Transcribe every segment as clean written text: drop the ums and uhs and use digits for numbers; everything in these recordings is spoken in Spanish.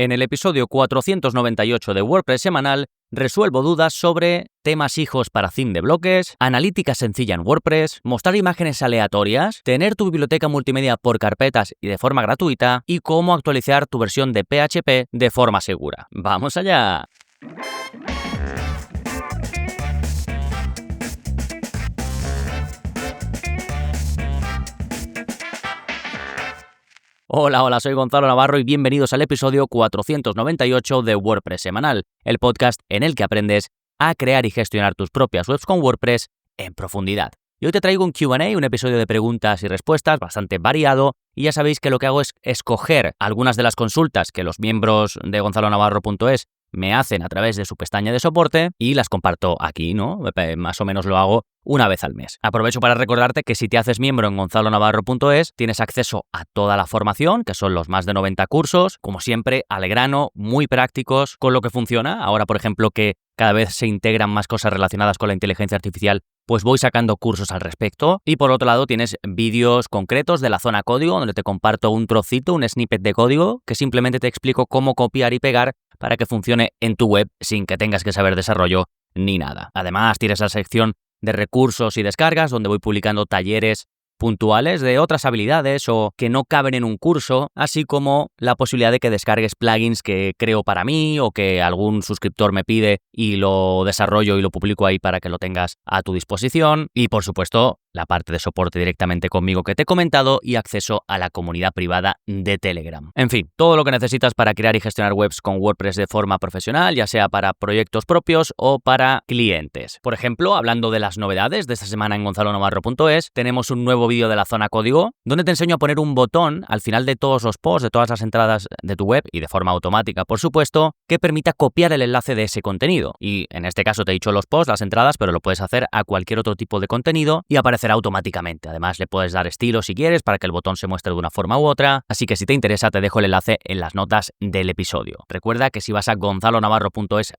En el episodio 498 de WordPress semanal, resuelvo dudas sobre temas hijos para theme de bloques, analítica sencilla en WordPress, mostrar imágenes aleatorias, tener tu biblioteca multimedia por carpetas y de forma gratuita, y cómo actualizar tu versión de PHP de forma segura. ¡Vamos allá! Hola, soy Gonzalo Navarro y bienvenidos al episodio 498 de WordPress semanal, el podcast en el que aprendes a crear y gestionar tus propias webs con WordPress en profundidad. Y hoy te traigo un Q&A, un episodio de preguntas y respuestas bastante variado, y ya sabéis que lo que hago es escoger algunas de las consultas que los miembros de gonzalonavarro.es me hacen a través de su pestaña de soporte y las comparto aquí, ¿no? Más o menos lo hago una vez al mes. Aprovecho para recordarte que si te haces miembro en gonzalonavarro.es tienes acceso a toda la formación, que son los más de 90 cursos, como siempre, al grano, muy prácticos, con lo que funciona. Ahora, por ejemplo, que cada vez se integran más cosas relacionadas con la inteligencia artificial, pues voy sacando cursos al respecto. Y por otro lado tienes vídeos concretos de la zona código, donde te comparto un trocito, un snippet de código, que simplemente te explico cómo copiar y pegar para que funcione en tu web sin que tengas que saber desarrollo ni nada. Además, tienes la sección de recursos y descargas, donde voy publicando talleres puntuales de otras habilidades o que no caben en un curso, así como la posibilidad de que descargues plugins que creo para mí o que algún suscriptor me pide y lo desarrollo y lo publico ahí para que lo tengas a tu disposición. Y por supuesto, la parte de soporte directamente conmigo que te he comentado y acceso a la comunidad privada de Telegram. En fin, todo lo que necesitas para crear y gestionar webs con WordPress de forma profesional, ya sea para proyectos propios o para clientes. Por ejemplo, hablando de las novedades de esta semana en gonzalonavarro.es, tenemos un nuevo vídeo de la zona código donde te enseño a poner un botón al final de todos los posts, de todas las entradas de tu web y de forma automática, por supuesto, que permita copiar el enlace de ese contenido. Y en este caso te he dicho los posts, las entradas, pero lo puedes hacer a cualquier otro tipo de contenido y aparecerá automáticamente. Además, le puedes dar estilo si quieres para que el botón se muestre de una forma u otra. Así que si te interesa, te dejo el enlace en las notas del episodio. Recuerda que si vas a gonzalonavarro.es/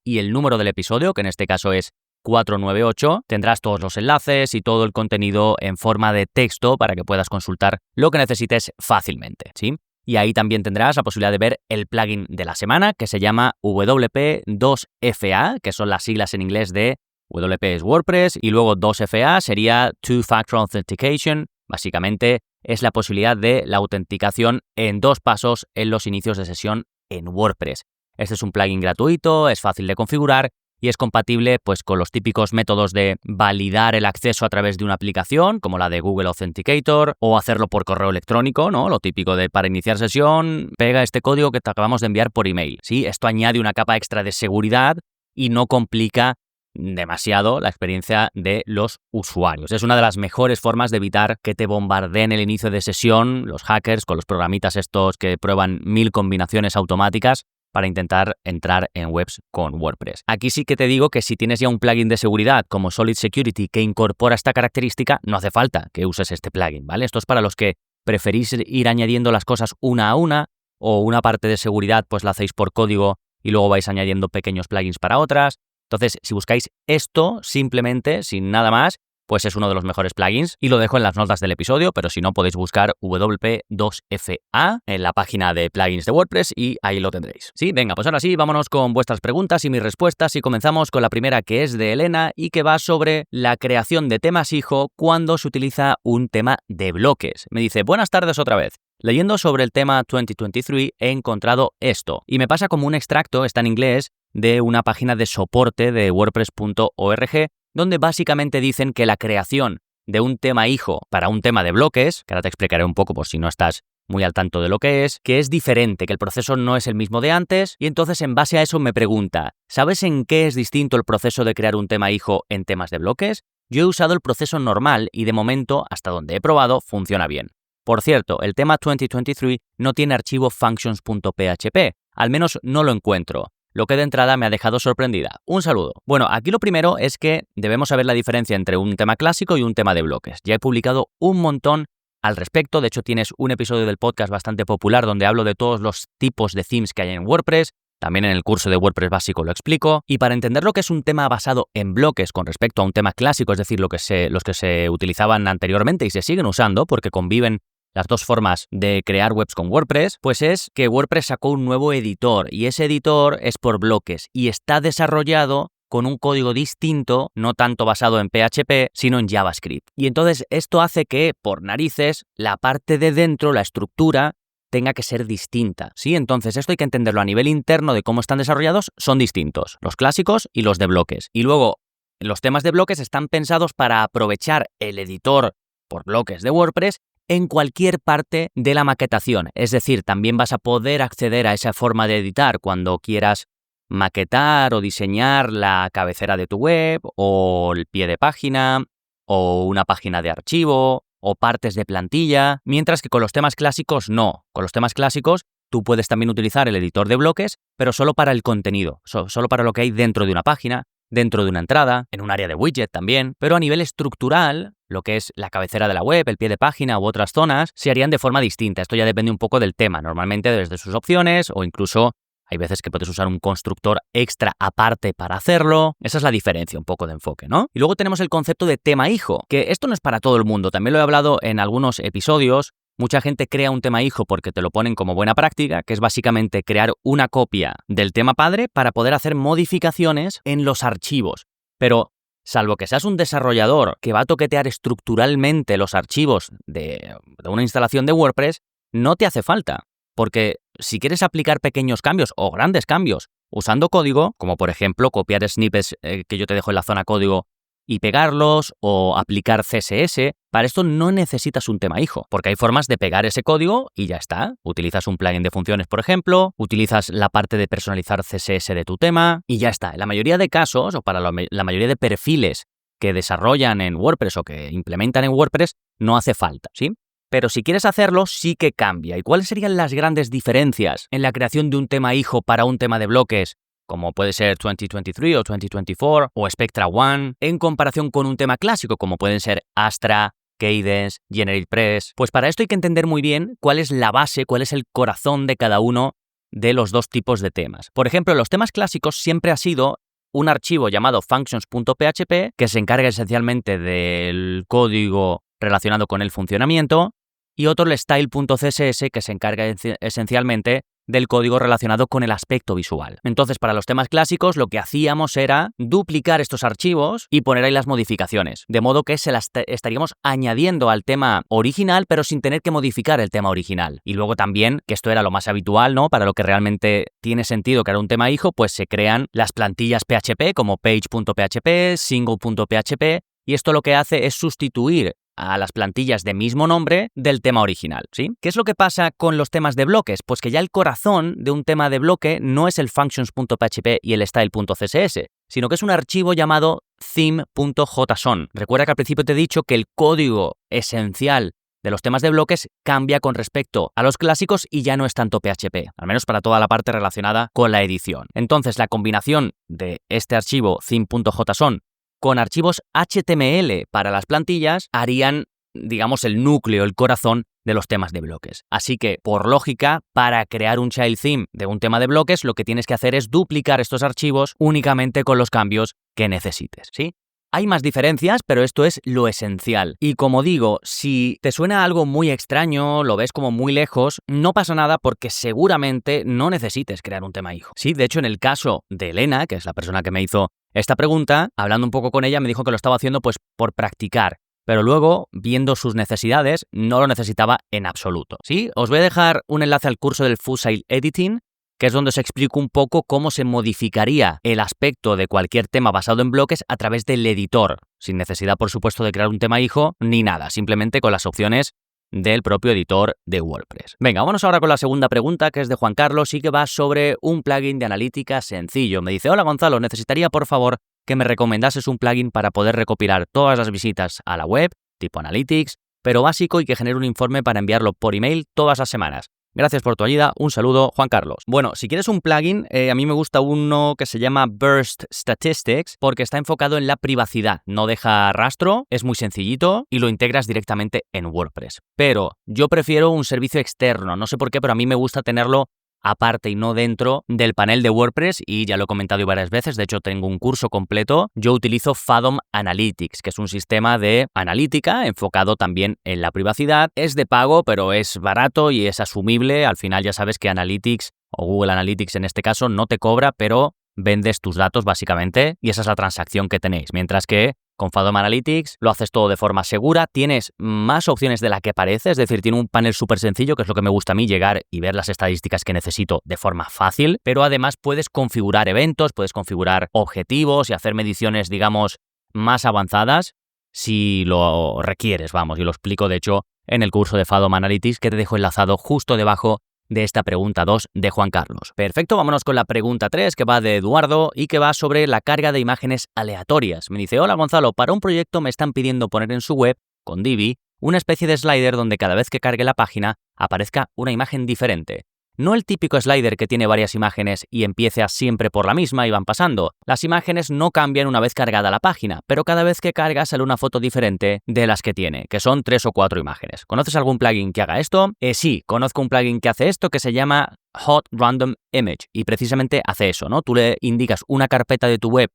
y el número del episodio, que en este caso es 498, tendrás todos los enlaces y todo el contenido en forma de texto para que puedas consultar lo que necesites fácilmente, ¿sí? Y ahí también tendrás la posibilidad de ver el plugin de la semana, que se llama WP2FA, que son las siglas en inglés de WP es WordPress, y luego 2FA sería Two-Factor Authentication. Básicamente es la posibilidad de la autenticación en 2 pasos en los inicios de sesión en WordPress. Este es un plugin gratuito, es fácil de configurar y es compatible pues con los típicos métodos de validar el acceso a través de una aplicación, como la de Google Authenticator, o hacerlo por correo electrónico, ¿no? Lo típico de para iniciar sesión, pega este código que te acabamos de enviar por email, ¿sí? Esto añade una capa extra de seguridad y no complica demasiado la experiencia de los usuarios. Es una de las mejores formas de evitar que te bombardeen el inicio de sesión los hackers con los programitas estos que prueban 1000 combinaciones automáticas para intentar entrar en webs con WordPress. Aquí sí que te digo que si tienes ya un plugin de seguridad como Solid Security que incorpora esta característica, no hace falta que uses este plugin, ¿vale? Esto es para los que preferís ir añadiendo las cosas una a una, o una parte de seguridad pues la hacéis por código y luego vais añadiendo pequeños plugins para otras. Entonces, si buscáis esto simplemente, sin nada más, pues es uno de los mejores plugins y lo dejo en las notas del episodio, pero si no podéis buscar WP2FA en la página de plugins de WordPress y ahí lo tendréis. Sí, venga, pues ahora sí, vámonos con vuestras preguntas y mis respuestas y comenzamos con la primera, que es de Elena y que va sobre la creación de temas hijo cuando se utiliza un tema de bloques. Me dice, buenas tardes otra vez. Leyendo sobre el tema 2023 he encontrado esto y me pasa como un extracto, está en inglés, de una página de soporte de wordpress.org, donde básicamente dicen que la creación de un tema hijo para un tema de bloques, que ahora te explicaré un poco por si no estás muy al tanto de lo que es diferente, que el proceso no es el mismo de antes, y entonces en base a eso me pregunta, ¿sabes en qué es distinto el proceso de crear un tema hijo en temas de bloques? Yo he usado el proceso normal y de momento, hasta donde he probado, funciona bien. Por cierto, el tema 2023 no tiene archivo functions.php, al menos no lo encuentro, lo que de entrada me ha dejado sorprendida. Un saludo. Bueno, aquí lo primero es que debemos saber la diferencia entre un tema clásico y un tema de bloques. Ya he publicado un montón al respecto, de hecho tienes un episodio del podcast bastante popular donde hablo de todos los tipos de themes que hay en WordPress, también en el curso de WordPress básico lo explico, y para entender lo que es un tema basado en bloques con respecto a un tema clásico, es decir, los que se utilizaban anteriormente y se siguen usando porque conviven las dos formas de crear webs con WordPress, pues es que WordPress sacó un nuevo editor y ese editor es por bloques y está desarrollado con un código distinto, no tanto basado en PHP, sino en JavaScript. Y entonces esto hace que, por narices, la parte de dentro, la estructura, tenga que ser distinta, ¿sí? Entonces esto hay que entenderlo a nivel interno de cómo están desarrollados, son distintos, los clásicos y los de bloques. Y luego, los temas de bloques están pensados para aprovechar el editor por bloques de WordPress en cualquier parte de la maquetación. Es decir, también vas a poder acceder a esa forma de editar cuando quieras maquetar o diseñar la cabecera de tu web o el pie de página o una página de archivo o partes de plantilla, mientras que con los temas clásicos no. Con los temas clásicos tú puedes también utilizar el editor de bloques, pero solo para el contenido, solo para lo que hay dentro de una página, dentro de una entrada, en un área de widget también, pero a nivel estructural, lo que es la cabecera de la web, el pie de página u otras zonas, se harían de forma distinta. Esto ya depende un poco del tema, normalmente desde sus opciones o incluso hay veces que puedes usar un constructor extra aparte para hacerlo. Esa es la diferencia, un poco de enfoque, ¿no? Y luego tenemos el concepto de tema hijo, que esto no es para todo el mundo. También lo he hablado en algunos episodios. Mucha gente crea un tema hijo porque te lo ponen como buena práctica, que es básicamente crear una copia del tema padre para poder hacer modificaciones en los archivos. Pero, salvo que seas un desarrollador que va a toquetear estructuralmente los archivos de una instalación de WordPress, no te hace falta. Porque si quieres aplicar pequeños cambios o grandes cambios usando código, como por ejemplo copiar snippets que yo te dejo en la zona código y pegarlos o aplicar CSS, para esto no necesitas un tema hijo, porque hay formas de pegar ese código y ya está. Utilizas un plugin de funciones, por ejemplo, utilizas la parte de personalizar CSS de tu tema y ya está. En la mayoría de casos, o para la mayoría de perfiles que desarrollan en WordPress o que implementan en WordPress, no hace falta, ¿sí? Pero si quieres hacerlo, sí que cambia. ¿Y cuáles serían las grandes diferencias en la creación de un tema hijo para un tema de bloques, como puede ser 2023 o 2024 o Spectra One, en comparación con un tema clásico, como pueden ser Astra, Kadence, GeneratePress? Pues para esto hay que entender muy bien cuál es la base, cuál es el corazón de cada uno de los dos tipos de temas. Por ejemplo, los temas clásicos siempre ha sido un archivo llamado functions.php que se encarga esencialmente del código relacionado con el funcionamiento, y otro el style.css que se encarga esencialmente del código relacionado con el aspecto visual. Entonces, para los temas clásicos, lo que hacíamos era duplicar estos archivos y poner ahí las modificaciones, de modo que se las estaríamos añadiendo al tema original, pero sin tener que modificar el tema original. Y luego también, que esto era lo más habitual, ¿no? Para lo que realmente tiene sentido crear un tema hijo, pues se crean las plantillas PHP como page.php, single.php, y esto lo que hace es sustituir a las plantillas de mismo nombre del tema original, ¿sí? ¿Qué es lo que pasa con los temas de bloques? Pues que ya el corazón de un tema de bloque no es el functions.php y el style.css, sino que es un archivo llamado theme.json. Recuerda que al principio te he dicho que el código esencial de los temas de bloques cambia con respecto a los clásicos y ya no es tanto PHP, al menos para toda la parte relacionada con la edición. Entonces, la combinación de este archivo theme.json con archivos HTML para las plantillas harían, digamos, el núcleo, el corazón de los temas de bloques. Así que, por lógica, para crear un child theme de un tema de bloques, lo que tienes que hacer es duplicar estos archivos únicamente con los cambios que necesites, ¿sí? Hay más diferencias, pero esto es lo esencial. Y como digo, si te suena algo muy extraño, lo ves como muy lejos, no pasa nada porque seguramente no necesites crear un tema hijo. Sí, de hecho, en el caso de Elena, que es la persona que me hizo esta pregunta, hablando un poco con ella, me dijo que lo estaba haciendo pues por practicar, pero luego, viendo sus necesidades, no lo necesitaba en absoluto, ¿sí? Os voy a dejar un enlace al curso del Full Editing, que es donde os explico un poco cómo se modificaría el aspecto de cualquier tema basado en bloques a través del editor, sin necesidad, por supuesto, de crear un tema hijo ni nada, simplemente con las opciones del propio editor de WordPress. Venga, vámonos ahora con la segunda pregunta, que es de Juan Carlos y que va sobre un plugin de analítica sencillo. Me dice: hola Gonzalo, necesitaría por favor que me recomendases un plugin para poder recopilar todas las visitas a la web, tipo Analytics, pero básico y que genere un informe para enviarlo por email todas las semanas. Gracias por tu ayuda. Un saludo, Juan Carlos. Bueno, si quieres un plugin, a mí me gusta uno que se llama Burst Statistics porque está enfocado en la privacidad. No deja rastro, es muy sencillito y lo integras directamente en WordPress. Pero yo prefiero un servicio externo. No sé por qué, pero a mí me gusta tenerlo aparte y no dentro del panel de WordPress, y ya lo he comentado varias veces, de hecho tengo un curso completo. Yo utilizo Fathom Analytics, que es un sistema de analítica enfocado también en la privacidad. Es de pago, pero es barato y es asumible. Al final ya sabes que Analytics, o Google Analytics en este caso, no te cobra, pero vendes tus datos básicamente, y esa es la transacción que tenéis. Mientras que con Fathom Analytics lo haces todo de forma segura, tienes más opciones de la que parece, es decir, tiene un panel súper sencillo, que es lo que me gusta a mí, llegar y ver las estadísticas que necesito de forma fácil, pero además puedes configurar eventos, puedes configurar objetivos y hacer mediciones, digamos, más avanzadas si lo requieres, vamos, y lo explico de hecho en el curso de Fathom Analytics, que te dejo enlazado justo debajo de esta pregunta 2 de Juan Carlos. Perfecto, vámonos con la pregunta 3, que va de Eduardo y que va sobre la carga de imágenes aleatorias. Me dice: hola Gonzalo, para un proyecto me están pidiendo poner en su web, con Divi, una especie de slider donde cada vez que cargue la página aparezca una imagen diferente. No el típico slider que tiene varias imágenes y empieza siempre por la misma y van pasando. Las imágenes no cambian una vez cargada la página, pero cada vez que carga sale una foto diferente de las que tiene, que son 3 o 4 imágenes. ¿Conoces algún plugin que haga esto? Sí, conozco un plugin que hace esto, que se llama Hot Random Image, y precisamente hace eso, ¿no? Tú le indicas una carpeta de tu web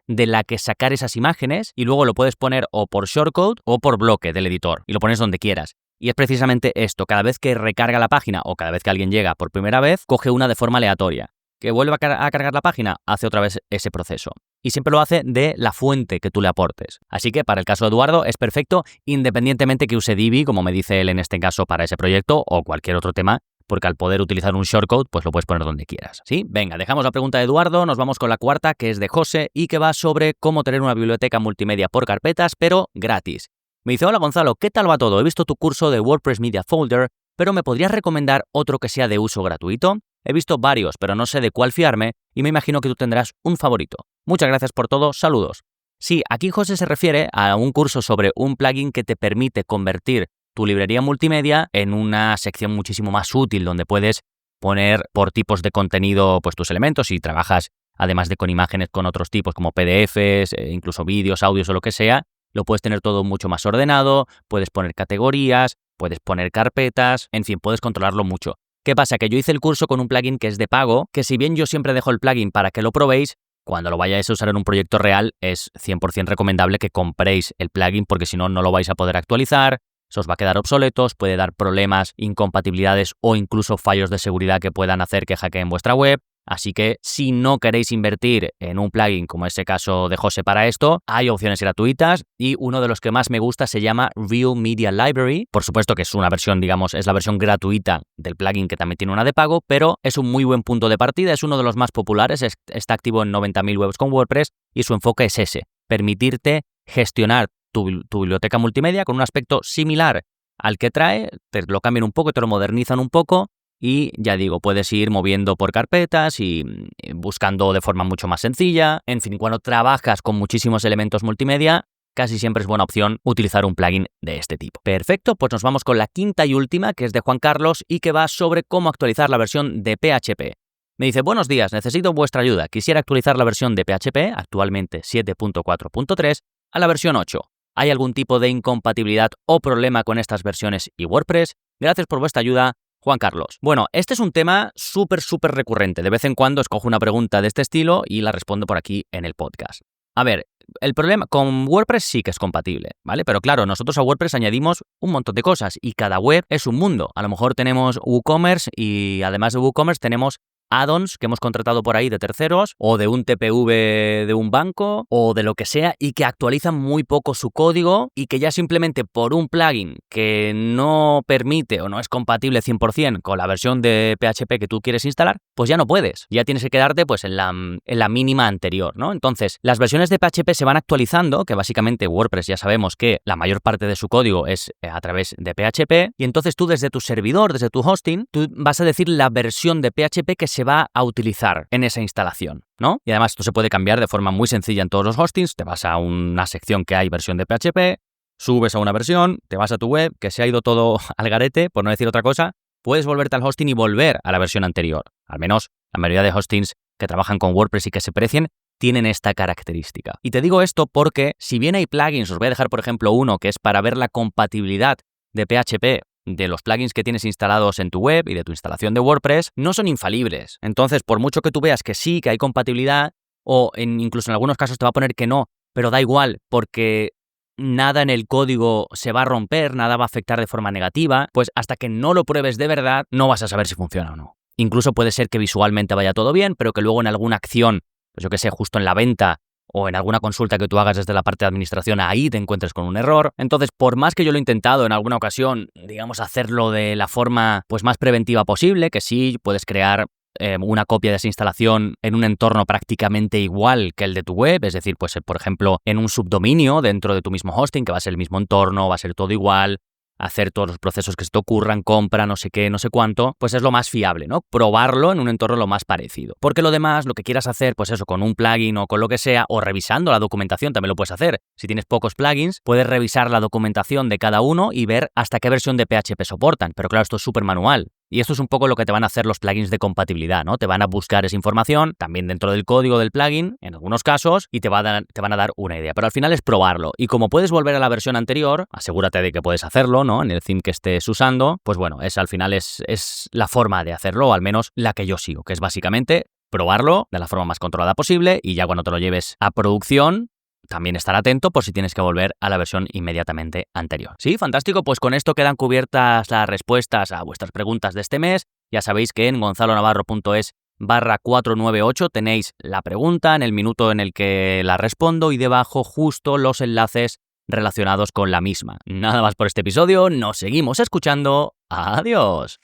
de la que sacar esas imágenes y luego lo puedes poner o por shortcode o por bloque del editor y lo pones donde quieras. Y es precisamente esto: cada vez que recarga la página o cada vez que alguien llega por primera vez, coge una de forma aleatoria. Que vuelva a cargar la página, hace otra vez ese proceso. Y siempre lo hace de la fuente que tú le aportes. Así que para el caso de Eduardo es perfecto, independientemente que use Divi, como me dice él en este caso, para ese proyecto o cualquier otro tema, porque al poder utilizar un shortcode, pues lo puedes poner donde quieras. ¿Sí? Venga, dejamos la pregunta de Eduardo, nos vamos con la cuarta, que es de José y que va sobre cómo tener una biblioteca multimedia por carpetas, pero gratis. Me dice: hola Gonzalo, ¿qué tal va todo? He visto tu curso de WordPress Media Folder, pero ¿me podrías recomendar otro que sea de uso gratuito? He visto varios, pero no sé de cuál fiarme y me imagino que tú tendrás un favorito. Muchas gracias por todo, saludos. Sí, aquí José se refiere a un curso sobre un plugin que te permite convertir tu librería multimedia en una sección muchísimo más útil, donde puedes poner por tipos de contenido pues tus elementos, y trabajas además de con imágenes con otros tipos como PDFs, incluso vídeos, audios o lo que sea. Lo puedes tener todo mucho más ordenado, puedes poner categorías, puedes poner carpetas, en fin, puedes controlarlo mucho. ¿Qué pasa? Que yo hice el curso con un plugin que es de pago, que si bien yo siempre dejo el plugin para que lo probéis, cuando lo vayáis a usar en un proyecto real es 100% recomendable que compréis el plugin, porque si no, no lo vais a poder actualizar, se os va a quedar obsoleto, os puede dar problemas, incompatibilidades o incluso fallos de seguridad que puedan hacer que hackeen vuestra web. Así que si no queréis invertir en un plugin como ese caso de José para esto, hay opciones gratuitas, y uno de los que más me gusta se llama Real Media Library. Por supuesto que es una versión, digamos, es la versión gratuita del plugin, que también tiene una de pago, pero es un muy buen punto de partida, es uno de los más populares, está activo en 90.000 webs con WordPress y su enfoque es ese: permitirte gestionar tu biblioteca multimedia con un aspecto similar al que trae, te lo cambian un poco, te lo modernizan un poco. Y ya digo, puedes ir moviendo por carpetas y buscando de forma mucho más sencilla. En fin, cuando trabajas con muchísimos elementos multimedia, casi siempre es buena opción utilizar un plugin de este tipo. Perfecto, pues nos vamos con la quinta y última, que es de Juan Carlos y que va sobre cómo actualizar la versión de PHP. Me dice: buenos días, necesito vuestra ayuda. Quisiera actualizar la versión de PHP, actualmente 7.4.3, a la versión 8. ¿Hay algún tipo de incompatibilidad o problema con estas versiones y WordPress? Gracias por vuestra ayuda, Juan Carlos. Bueno, este es un tema súper recurrente. De vez en cuando escojo una pregunta de este estilo y la respondo por aquí en el podcast. A ver, el problema con WordPress sí que es compatible, ¿vale? Pero claro, nosotros a WordPress añadimos un montón de cosas y cada web es un mundo. A lo mejor tenemos WooCommerce y además de WooCommerce tenemos add-ons que hemos contratado por ahí de terceros o de un TPV de un banco o de lo que sea, y que actualizan muy poco su código y que ya simplemente por un plugin que no permite o no es compatible 100% con la versión de PHP que tú quieres instalar, pues ya no puedes. Ya tienes que quedarte pues en la mínima anterior, ¿no? Entonces, las versiones de PHP se van actualizando, que básicamente WordPress ya sabemos que la mayor parte de su código es a través de PHP, y entonces tú desde tu servidor, desde tu hosting, tú vas a decir la versión de PHP que se va a utilizar en esa instalación, ¿no? Y además esto se puede cambiar de forma muy sencilla en todos los hostings. Te vas a una sección que hay versión de PHP, subes a una versión, te vas a tu web, que se ha ido todo al garete, por no decir otra cosa, puedes volverte al hosting y volver a la versión anterior. Al menos la mayoría de hostings que trabajan con WordPress y que se precien tienen esta característica. Y te digo esto porque si bien hay plugins, os voy a dejar por ejemplo uno que es para ver la compatibilidad de PHP de los plugins que tienes instalados en tu web y de tu instalación de WordPress no son infalibles. Entonces, por mucho que tú veas que sí, que hay compatibilidad, o incluso en algunos casos te va a poner que no, pero da igual, porque nada en el código se va a romper, nada va a afectar de forma negativa, pues hasta que no lo pruebes de verdad, no vas a saber si funciona o no. Incluso puede ser que visualmente vaya todo bien, pero que luego en alguna acción, pues yo que sé, justo en la venta, o en alguna consulta que tú hagas desde la parte de administración, ahí te encuentres con un error. Entonces, por más que yo lo he intentado en alguna ocasión, digamos, hacerlo de la forma pues más preventiva posible, que sí, puedes crear una copia de esa instalación en un entorno prácticamente igual que el de tu web, es decir, pues por ejemplo, en un subdominio dentro de tu mismo hosting, que va a ser el mismo entorno, va a ser todo igual, hacer todos los procesos que se te ocurran, compra, no sé qué, no sé cuánto, pues es lo más fiable, ¿no? Probarlo en un entorno lo más parecido. Porque lo demás, lo que quieras hacer, pues eso, con un plugin o con lo que sea, o revisando la documentación, también lo puedes hacer. Si tienes pocos plugins, puedes revisar la documentación de cada uno y ver hasta qué versión de PHP soportan. Pero claro, esto es súper manual. Y esto es un poco lo que te van a hacer los plugins de compatibilidad, ¿no? Te van a buscar esa información, también dentro del código del plugin, en algunos casos, y te van a dar una idea. Pero al final es probarlo. Y como puedes volver a la versión anterior, asegúrate de que puedes hacerlo, ¿no? En el theme que estés usando, pues bueno, al final es la forma de hacerlo, o al menos la que yo sigo, que es básicamente probarlo de la forma más controlada posible y ya cuando te lo lleves a producción, también estar atento por si tienes que volver a la versión inmediatamente anterior. Sí, fantástico, pues con esto quedan cubiertas las respuestas a vuestras preguntas de este mes. Ya sabéis que en gonzalonavarro.es/498 tenéis la pregunta en el minuto en el que la respondo y debajo justo los enlaces relacionados con la misma. Nada más por este episodio, nos seguimos escuchando. ¡Adiós!